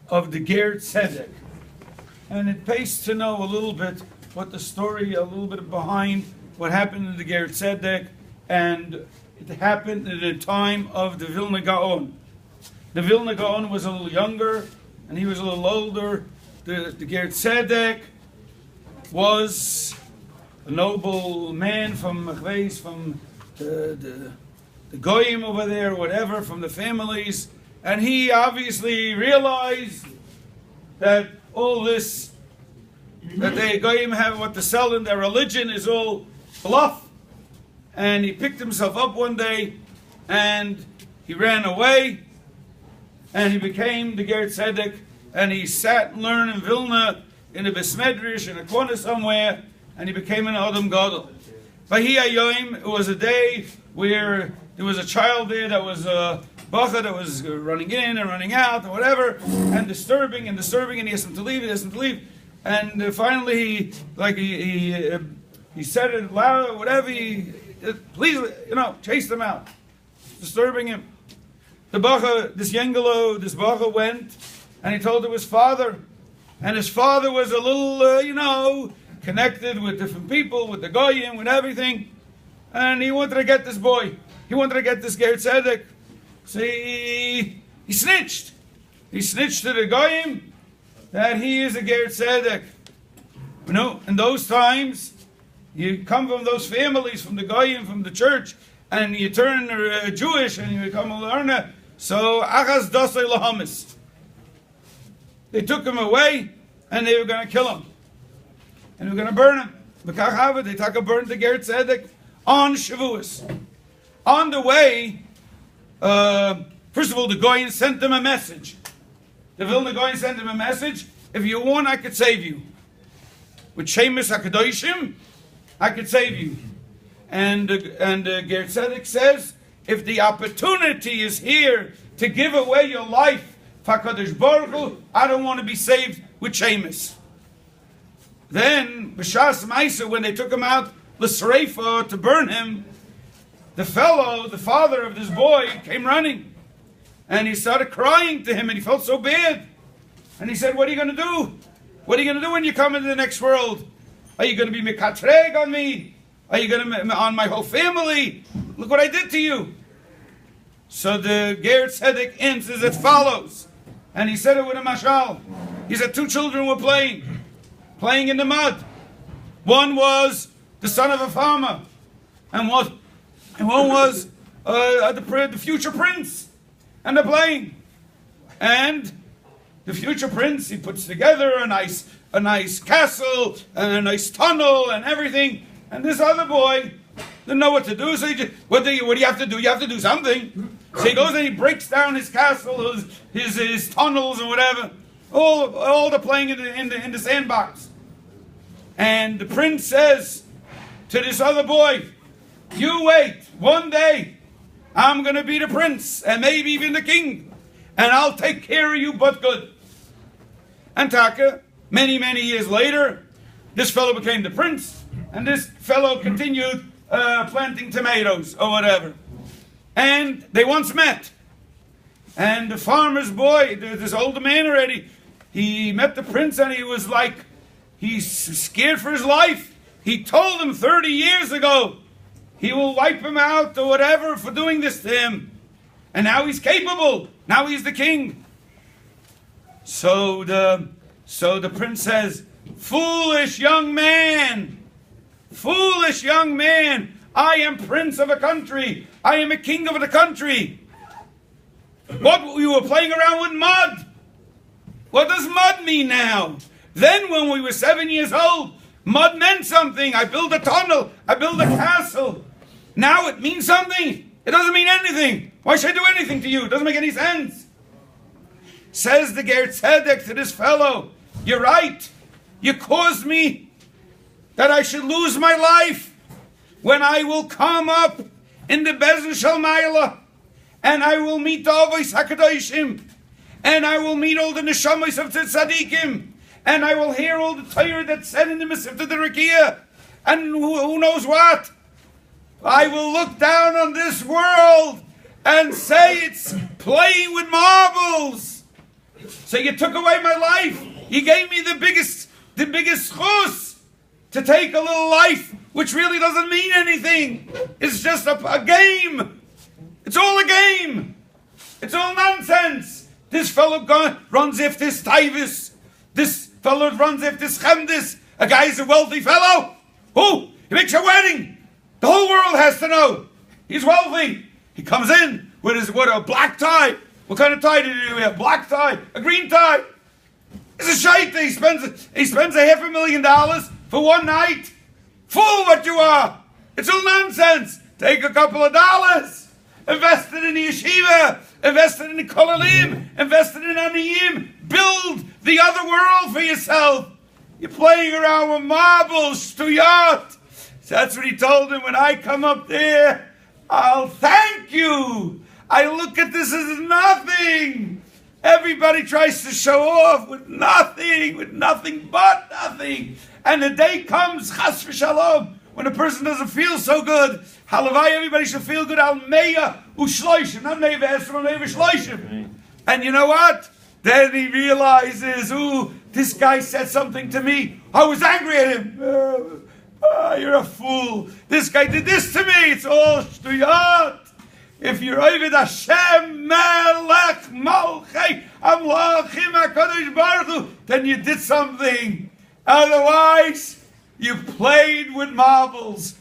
of the Ger Tzedek. And it pays to know a little bit what the story, a little bit behind what happened in the Ger Tzedek, and it happened at the time of the Vilna Gaon. The Vilna Gaon was a little younger, and he was a little older. The Ger Tzedek was a noble man from the Goyim over there, whatever, from the families, and he obviously realized that all this that the Goyim have what to sell in their religion is all bluff, and he picked himself up one day and he ran away and he became the Ger Tzedek, and he sat and learned in Vilna in a Besmedrish in a corner somewhere, and he became an Adam Gadol. Vahi Hayoim, it was a day where there was a child there that was a bacha that was running in and running out and whatever, and disturbing, and he asked him to leave, and finally he said it loud, whatever, please, chase them out, disturbing him. The bacha, this bacha went, and he told to his father, and his father was a little, connected with different people, with the Goyim, with everything, and he wanted to get this boy. He wanted to get this Ger Tzedek. So he snitched. He snitched to the Goyim that he is a Ger Tzedek. In those times, you come from those families, from the Goyim, from the church, and you turn Jewish and you become a learner. So achas dosei lahamis. They took him away and they were going to kill him. And they were going to burn him. They burned the Ger Tzedek on Shavuos. On the way, first of all, the Goyim sent them a message. The Vilna Goyim sent him a message. If you want, I could save you. With Shemus HaKadoshim, I could save you. And Ger Tzedek says, if the opportunity is here to give away your life, Fakadosh Baruch Hu, I don't want to be saved with Shemus. Then, B'shas Maisa, when they took him out, l'sreifa, to burn him, the father of this boy, came running. And he started crying to him, and he felt so bad. And he said, what are you going to do? What are you going to do when you come into the next world? Are you going to be mekatreg on me? Are you going to on my whole family? Look what I did to you. So the Ger Tzedek answers as follows. And he said it with a mashal. He said 2 children were playing in the mud. One was the son of a farmer, and one was the future prince. And they're playing. And the future prince, he puts together a nice castle and a nice tunnel and everything. And this other boy didn't know what to do. So what do you have to do? You have to do something. So he goes and he breaks down his castle, his tunnels and whatever. All the playing in the sandbox. And the prince says to this other boy, you wait, one day I'm going to be the prince and maybe even the king, and I'll take care of you but good. And Taka, many years later, this fellow became the prince, and this fellow continued planting tomatoes or whatever. And they once met. And the farmer's boy, this older man already, he met the prince and he was like, he's scared for his life. He told him 30 years ago he will wipe him out or whatever for doing this to him. And now he's capable. Now he's the king. So the prince says, foolish young man, I am prince of a country. I am a king of the country. What, you were playing around with mud? What does mud mean now? Then when we were 7 years old, mud meant something. I built a tunnel. I built a castle. Now it means something. It doesn't mean anything. Why should I do anything to you? It doesn't make any sense. Says the Ger Tzedek to this fellow, you're right. You caused me that I should lose my life when I will come up in the Bezen Shel Maila, and I will meet the Avos HaKadoshim, and I will meet all the Neshamas of the Tzadikim, and I will hear all the Torah that's said in the Masifta the Rekiah, and who knows what. I will look down on this world and say it's playing with marbles. So you took away my life. You gave me the biggest chus to take a little life, which really doesn't mean anything. It's just a game. It's all a game. It's all nonsense. This fellow runs if this Tavis. This fellow runs if this Chemdis. A guy's a wealthy fellow. Who? He makes a wedding. The whole world has to know. He's wealthy. He comes in with a black tie. What kind of tie did he wear? A black tie? A green tie? It's a shite. He spends $500,000 for one night. Fool what you are. It's all nonsense. Take a couple of dollars. Invest it in the yeshiva. Invest it in the kolalim. Invest it in aniyim. Build the other world for yourself. You're playing around with marbles, stuyot. So that's what he told him. When I come up there, I'll thank you. I look at this as nothing. Everybody tries to show off with nothing but nothing. And the day comes, chas v'shalom, when a person doesn't feel so good. Halavai, everybody should feel good. Al meya u'shloishim, not meya v'esrim, meya v'shloishim. And you know what? Then he realizes, this guy said something to me. I was angry at him. You're a fool. This guy did this to me. It's all shtuyot. If you're Ovid Hashem, Melech, Malchei, Amlachim, HaKadosh Baruch Hu, then you did something. Otherwise, you played with marbles.